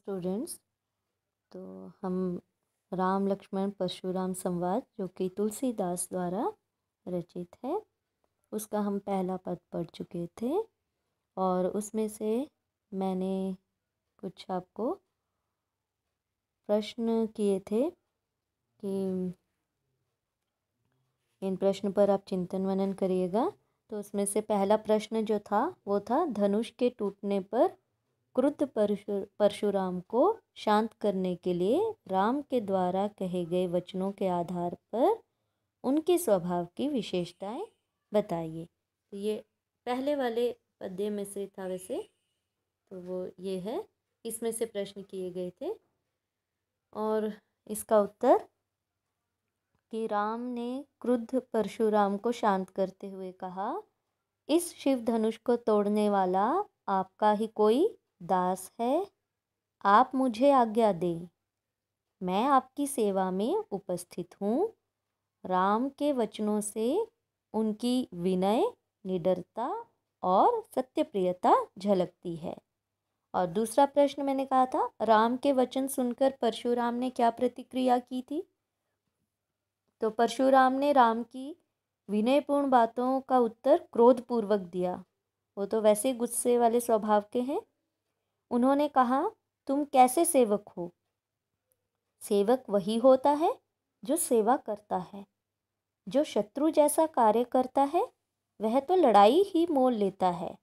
Students. तो हम राम लक्ष्मण परशुराम संवाद जो कि तुलसीदास द्वारा रचित है उसका हम पहला पद पढ़ चुके थे और उसमें से मैंने कुछ आपको प्रश्न किए थे कि इन प्रश्न पर आप चिंतन मनन करिएगा। तो उसमें से पहला प्रश्न जो था वो था, धनुष के टूटने पर क्रुद्ध परशुराम को शांत करने के लिए राम के द्वारा कहे गए वचनों के आधार पर उनके स्वभाव की विशेषताएं बताइए। तो ये पहले वाले पद्य में से था वैसे, तो वो ये है, इसमें से प्रश्न किए गए थे और इसका उत्तर कि राम ने क्रुद्ध परशुराम को शांत करते हुए कहा, इस शिव धनुष को तोड़ने वाला आपका ही कोई दास है। आप मुझे आज्ञा दें, मैं आपकी सेवा में उपस्थित हूँ। राम के वचनों से उनकी विनय, निडरता और सत्यप्रियता झलकती है। और दूसरा प्रश्न मैंने कहा था, राम के वचन सुनकर परशुराम ने क्या प्रतिक्रिया की थी। तो परशुराम ने राम की विनयपूर्ण बातों का उत्तर क्रोधपूर्वक दिया। वो तो वैसे गुस्से वाले स्वभाव के हैं। उन्होंने कहा, तुम कैसे सेवक हो। सेवक वही होता है जो सेवा करता है। जो शत्रु जैसा कार्य करता है वह तो लड़ाई ही मोल लेता है।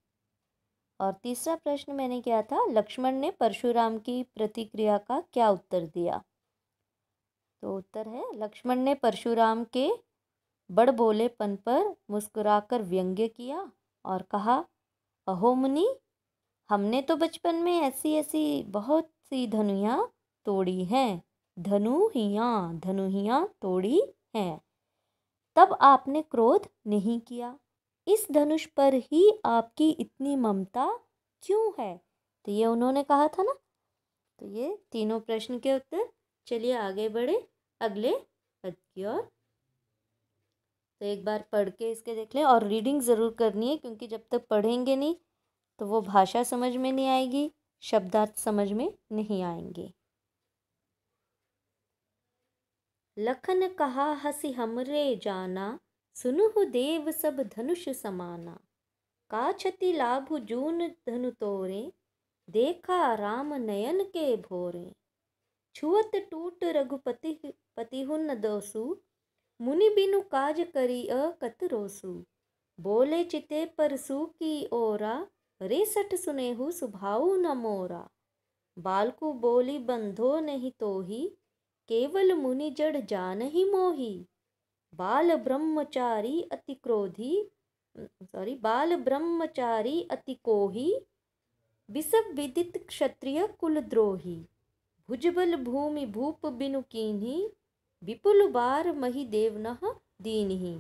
और तीसरा प्रश्न मैंने किया था, लक्ष्मण ने परशुराम की प्रतिक्रिया का क्या उत्तर दिया। तो उत्तर है, लक्ष्मण ने परशुराम के बड़बोलेपन पर मुस्कुराकर व्यंग्य किया और कहा, अहो मुनि, हमने तो बचपन में ऐसी ऐसी बहुत सी धनुइयाँ तोड़ी हैं, धनुइयाँ तोड़ी हैं, तब आपने क्रोध नहीं किया। इस धनुष पर ही आपकी इतनी ममता क्यों है। तो ये उन्होंने कहा था ना। तो ये तीनों प्रश्न के उत्तर। चलिए आगे बढ़े अगले पद की ओर। तो एक बार पढ़ के इसके देख लें और रीडिंग ज़रूर करनी है, क्योंकि जब तक पढ़ेंगे नहीं तो वो भाषा समझ में नहीं आएगी, शब्दार्थ समझ में नहीं आएंगे। लखन कहा हसी हमरे जाना, सुनुहु देव सब धनुष समाना। का छति लाभु जून धनु तोरे, देखा राम नयन के भोरे। छुअत टूट रघुपति पतिहुन दोसु, मुनि बिनु काज करी कत रोसु। बोले चिते परसु की ओरा, रेसठ सुनेहु सुभाऊ न मोरा। बालकु बोली बंधो नहीं तोही, केवल मुनि जड़ जान ही मोही। बाल ब्रह्मचारी अति क्रोधी, बाल ब्रह्मचारी अति कोही। बिसब विदित क्षत्रिय कुलद्रोही, भुजबल भूमि भूप बिनु कीन्ही। विपुल बार मही देवनः दीन्ही।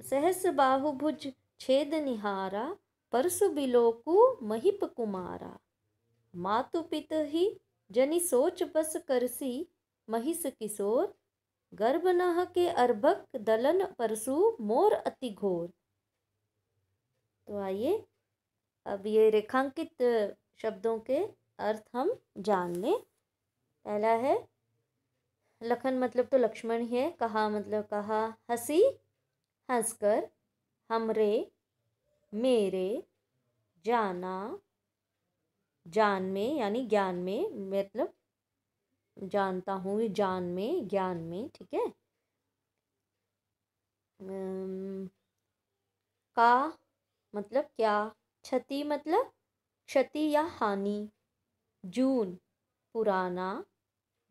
सहस बाहुभुज छेद निहारा, परसु बिलोकु महिप कुमारा। मातु पित ही जनि सोच बस करसी, महिष किशोर। गर्भ नह के अर्भक दलन परसु, मोर अति घोर। तो आइए अब ये रेखांकित शब्दों के अर्थ हम जान लें। पहला है, लखन मतलब तो लक्ष्मण ही है, कहा मतलब कहा, हंसी हंसकर, हमरे मेरे, जाना जान में यानी ज्ञान में, मतलब जानता हूँ, जान में ज्ञान में, ठीक है। का मतलब क्या, क्षति मतलब क्षति या हानि, जून पुराना,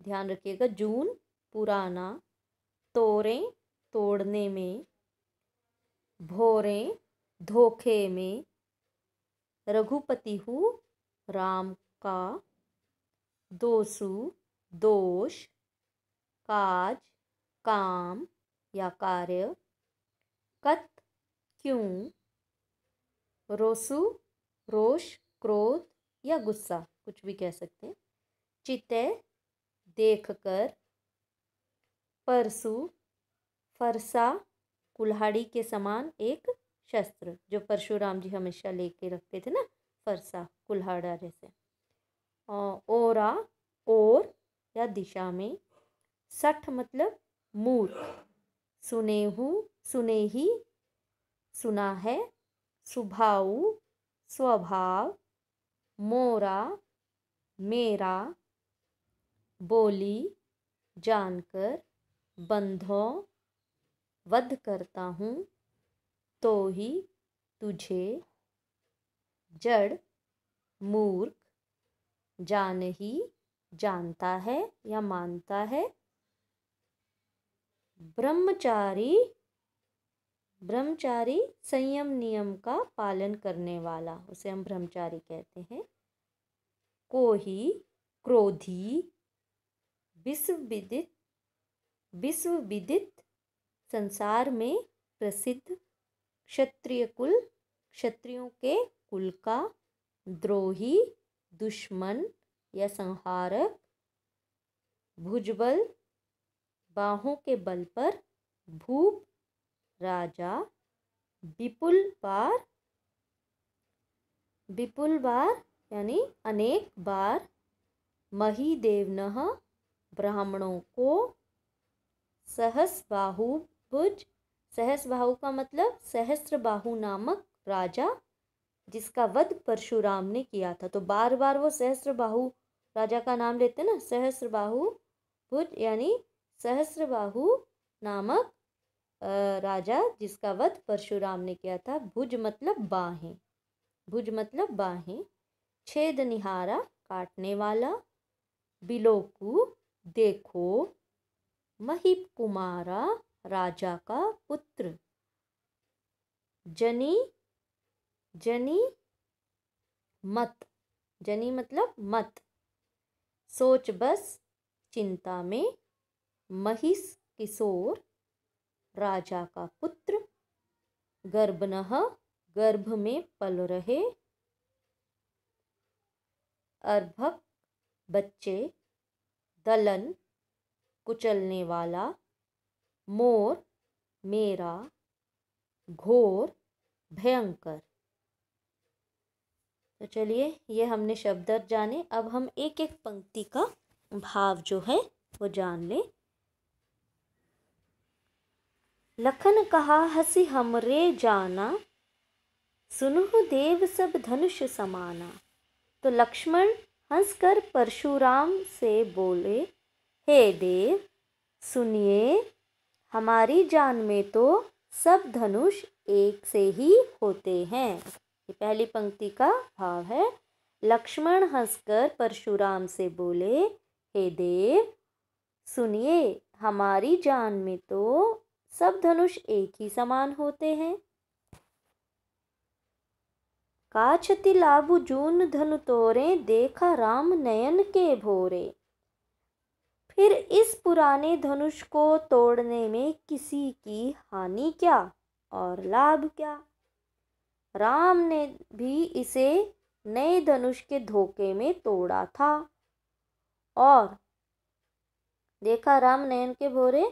ध्यान रखिएगा, जून पुराना, तोड़े तोड़ने में, भोरे धोखे में, रघुपति हूँ राम का, दोसु दोष, काज काम या कार्य, कत क्यों, रोसु रोष क्रोध या गुस्सा, कुछ भी कह सकते हैं, चिते देखकर, परसु फरसा कुल्हाड़ी के समान एक शस्त्र जो परशुराम जी हमेशा लेके रखते थे ना, फरसा कुल्हाड़ा जैसे। ओरा और या दिशा में। सठ मतलब मूर्ख। सुनेहू सुनेही सुना है। सुभाऊ स्वभाव। मोरा मेरा। बोली जानकर। बंधों वध करता हूँ। तो ही तुझे। जड़ मूर्ख। जान ही जानता है या मानता है। ब्रह्मचारी ब्रह्मचारी संयम नियम का पालन करने वाला, उसे हम ब्रह्मचारी कहते हैं। कोही क्रोधी। विश्वविदित विश्वविदित संसार में प्रसिद्ध। क्षत्रिय कुल क्षत्रियों के कुल का। द्रोही दुश्मन या संहारक। भुजबल बाहों के बल पर। भूप राजा। विपुल बार यानी अनेक बार। महीदेवनः ब्राह्मणों को। सहस्बाहु भुज। सहस्बाहु का मतलब सहस्त्रबाहु नामक राजा, जिसका वध परशुराम ने किया था। तो बार बार वो सहस्त्रबाहु राजा का नाम लेते ना। सहस्त्रबाहु भुज यानी सहस्त्रबाहु नामक राजा जिसका वध परशुराम ने किया था। भुज मतलब बाहें। भुज मतलब बाहें। छेद निहारा काटने वाला। बिलोकु देखो। महिप कुमारा राजा का पुत्र। जनी जनी मत। जनी मतलब मत। सोच बस चिंता में। महिष किशोर राजा का पुत्र। गर्भनः गर्भ में पल रहे। अर्भक बच्चे। दलन कुचलने वाला। मोर मेरा। घोर भयंकर। तो चलिए ये हमने शब्द अर्थ जाने। अब हम एक एक पंक्ति का भाव जो है वो जान लें। लखन कहा हंसी हमरे जाना। सुनुहु देव सब धनुष समाना। तो लक्ष्मण हंसकर परशुराम से बोले, हे देव सुनिए, हमारी जान में तो सब धनुष एक से ही होते हैं। ये पहली पंक्ति का भाव है। लक्ष्मण हंसकर परशुराम से बोले, हे देव सुनिए, हमारी जान में तो सब धनुष एक ही समान होते हैं। काछति लाभु जून धनु तोरे, देखा राम नयन के भोरे। फिर इस पुराने धनुष को तोड़ने में किसी की हानि क्या और लाभ क्या। राम ने भी इसे नए धनुष के धोखे में तोड़ा था। और देखा राम नयन के भोरे,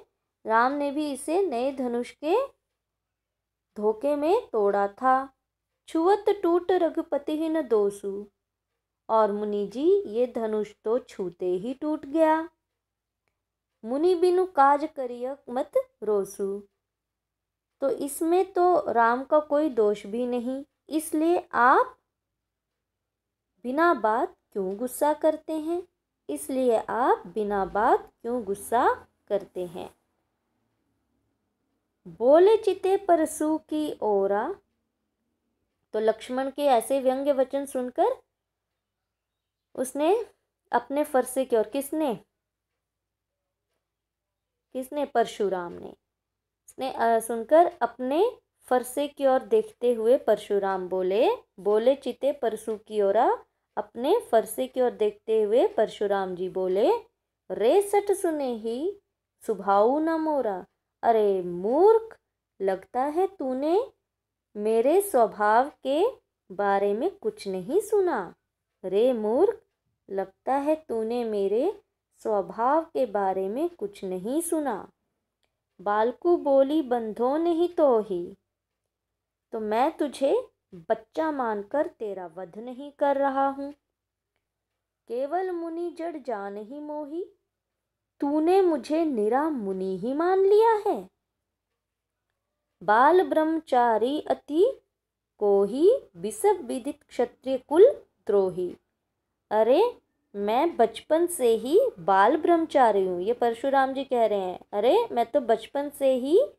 राम ने भी इसे नए धनुष के धोखे में तोड़ा था। छुअत टूट रघुपति ही न दोसु। और मुनि जी ये धनुष तो छूते ही टूट गया। मुनि बिनु काज करिय मत रोसु। तो इसमें तो राम का कोई दोष भी नहीं, इसलिए आप बिना बात क्यों गुस्सा करते हैं। इसलिए आप बिना बात क्यों गुस्सा करते हैं। बोले चिते परसु की ओरा। तो लक्ष्मण के ऐसे व्यंग्य वचन सुनकर उसने अपने फरसे की ओर, किसने परशुराम ने, उसने सुनकर अपने फरसे की ओर देखते हुए परशुराम बोले चिते परसु की ओरा। अपने फरसे की ओर देखते हुए परशुराम जी बोले, रे सठ सुने ही सुभाऊ न मोरा। अरे मूर्ख, लगता है तूने मेरे स्वभाव के बारे में कुछ नहीं सुना। रे मूर्ख, लगता है तूने मेरे स्वभाव के बारे में कुछ नहीं सुना। बालकू बोली बंधो नहीं तो ही। तो मैं तुझे बच्चा मानकर तेरा वध नहीं कर रहा हूँ। केवल मुनि जड़ जान ही मोही, तूने मुझे निरा मुनि ही मान लिया है। बाल ब्रह्मचारी अति कोही, बिसब विदित क्षत्रिय कुल द्रोही। अरे मैं बचपन से ही बाल ब्रह्मचारी हूँ, ये परशुराम जी कह रहे हैं। अरे मैं तो बचपन से ही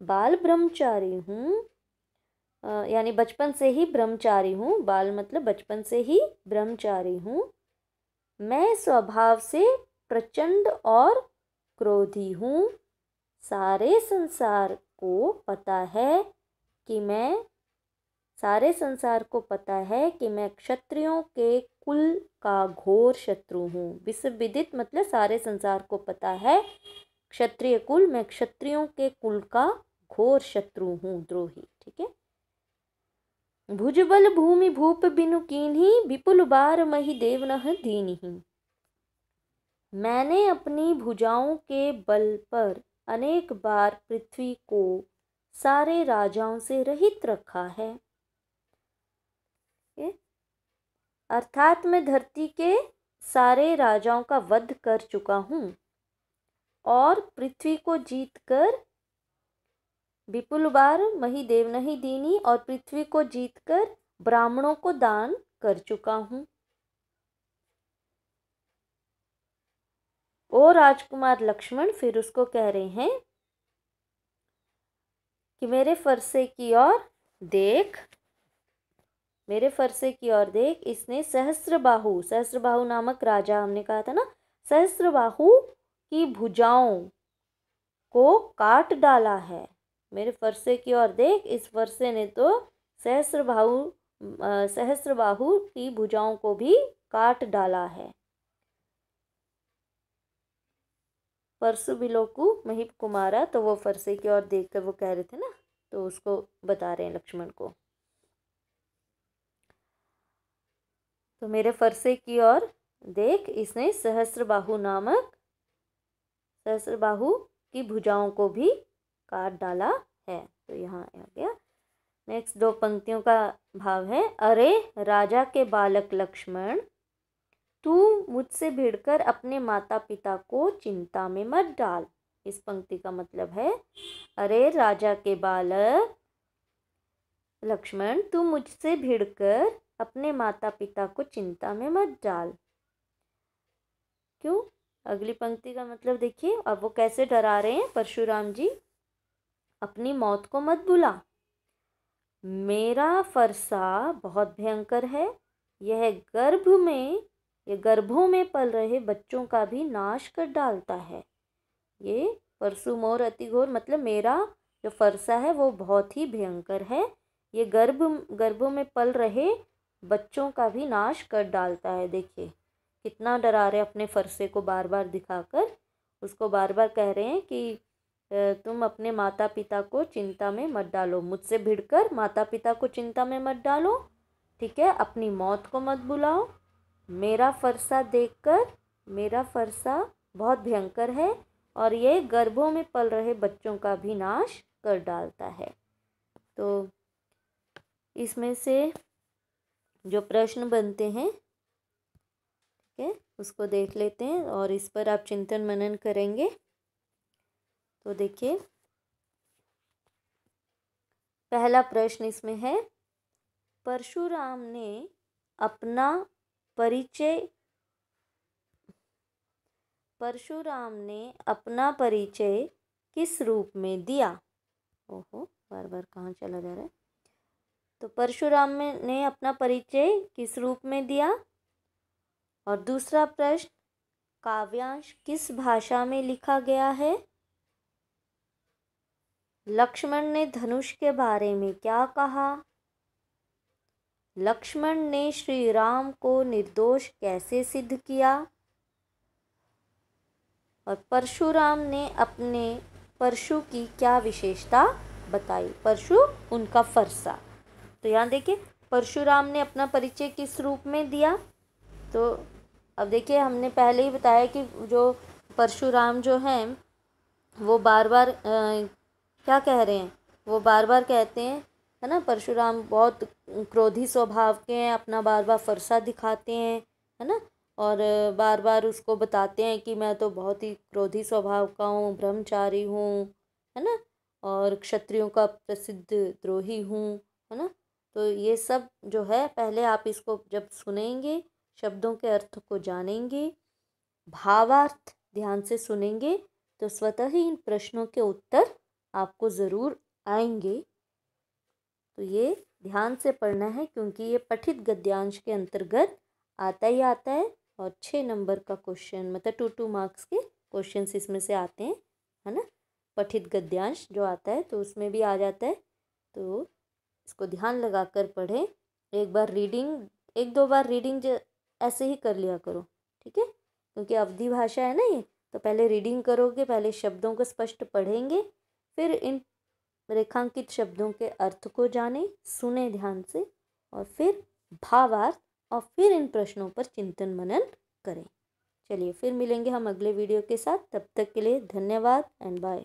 बाल ब्रह्मचारी हूँ, यानी बचपन से ही ब्रह्मचारी हूँ। बाल मतलब बचपन से ही ब्रह्मचारी हूँ। मैं स्वभाव से प्रचंड और क्रोधी हूँ। सारे संसार को पता है कि मैं क्षत्रियों के कुल का घोर शत्रु हूँ। विश्वविदित मतलब सारे संसार को पता है, क्षत्रिय कुल, मैं क्षत्रियों के कुल का घोर शत्रु हूँ, द्रोही। ठीक है। भुजबल भूमि भूप बिनु कीन्ही, विपुल बार मही देव नह दीन्ही। मैंने अपनी भुजाओं के बल पर अनेक बार पृथ्वी को सारे राजाओं से रहित रखा है। अर्थात मैं धरती के सारे राजाओं का वध कर चुका हूँ और पृथ्वी को जीतकर, विपुल बार मही देव नहीं दीनी, और पृथ्वी को जीतकर ब्राह्मणों को दान कर चुका हूँ। ओ राजकुमार लक्ष्मण फिर उसको कह रहे हैं कि मेरे फरसे की ओर देख, मेरे फरसे की ओर देख। इसने सहस्त्रबाहु नामक राजा, हमने कहा था ना, सहस्त्रबाहु की भुजाओं को काट डाला है। मेरे फरसे की ओर देख, इस फरसे ने तो सहस्त्रबाहु की भुजाओं को भी काट डाला है। परसु बिलोकु महिप कुमारा, तो वो फरसे की ओर देखकर वो कह रहे थे ना, तो उसको बता रहे हैं लक्ष्मण को। तो मेरे फरसे की ओर देख, इसने सहस्त्रबाहु की भुजाओं को भी काट डाला है। तो यहाँ आ गया। नेक्स्ट दो पंक्तियों का भाव है। अरे राजा के बालक लक्ष्मण, तू मुझसे भिड़कर अपने माता पिता को चिंता में मत डाल। इस पंक्ति का मतलब है, अरे राजा के बालक लक्ष्मण, तू मुझसे भिड़कर अपने माता पिता को चिंता में मत डाल। क्यों? अगली पंक्ति का मतलब देखिए, अब वो कैसे डरा रहे हैं परशुराम जी। अपनी मौत को मत बुला, मेरा फरसा बहुत भयंकर है। यह गर्भों में पल रहे बच्चों का भी नाश कर डालता है। ये परशु मोर अति घोर, मतलब मेरा जो फरसा है वो बहुत ही भयंकर है। ये गर्भों में पल रहे बच्चों का भी नाश कर डालता है। देखिए कितना डरा रहे, अपने फरसे को बार बार दिखाकर उसको बार बार कह रहे हैं कि तुम अपने माता पिता को चिंता में मत डालो, मुझसे भिड़कर माता पिता को चिंता में मत डालो। ठीक है, अपनी मौत को मत बुलाओ। मेरा फरसा देखकर, मेरा फरसा बहुत भयंकर है और ये गर्भों में पल रहे बच्चों का भी नाश कर डालता है। तो इसमें से जो प्रश्न बनते हैं, ठीक है, उसको देख लेते हैं और इस पर आप चिंतन मनन करेंगे। तो देखिए पहला प्रश्न इसमें है, परशुराम ने अपना परिचय किस रूप में दिया? ओहो, बार बार कहाँ चला जा रहा है। तो परशुराम ने अपना परिचय किस रूप में दिया? और दूसरा प्रश्न, काव्यांश किस भाषा में लिखा गया है? लक्ष्मण ने धनुष के बारे में क्या कहा? लक्ष्मण ने श्री राम को निर्दोष कैसे सिद्ध किया? और परशुराम ने अपने परशु की क्या विशेषता बताई? परशु उनका फरसा। तो यहाँ देखिए परशुराम ने अपना परिचय किस रूप में दिया। तो अब देखिए हमने पहले ही बताया कि जो परशुराम जो हैं वो बार बार क्या कह रहे हैं, वो बार बार कहते हैं है ना। परशुराम बहुत क्रोधी स्वभाव के हैं, अपना बार बार फरसा दिखाते हैं, है ना। और बार बार उसको बताते हैं कि मैं तो बहुत ही क्रोधी स्वभाव का हूँ, ब्रह्मचारी हूँ, है ना, और क्षत्रियों का प्रसिद्ध द्रोही हूँ, है ना। तो ये सब जो है, पहले आप इसको जब सुनेंगे, शब्दों के अर्थ को जानेंगे, भावार्थ ध्यान से सुनेंगे, तो स्वतः ही इन प्रश्नों के उत्तर आपको ज़रूर आएंगे। तो ये ध्यान से पढ़ना है, क्योंकि ये पठित गद्यांश के अंतर्गत आता ही आता है, और 6 नंबर का क्वेश्चन, मतलब 2 मार्क्स के क्वेश्चन इसमें से आते हैं, है ना। पठित गद्यांश जो आता है तो उसमें भी आ जाता है। तो इसको ध्यान लगा कर पढ़ें। एक बार रीडिंग, 1-2 बार रीडिंग ऐसे ही कर लिया करो, ठीक है, क्योंकि अवधि भाषा है ना ये। तो पहले रीडिंग करोगे, पहले शब्दों को स्पष्ट पढ़ेंगे, फिर इन रेखांकित शब्दों के अर्थ को जाने, सुने ध्यान से, और फिर भावार्थ, और फिर इन प्रश्नों पर चिंतन मनन करें। चलिए फिर मिलेंगे हम अगले वीडियो के साथ। तब तक के लिए धन्यवाद एंड बाय।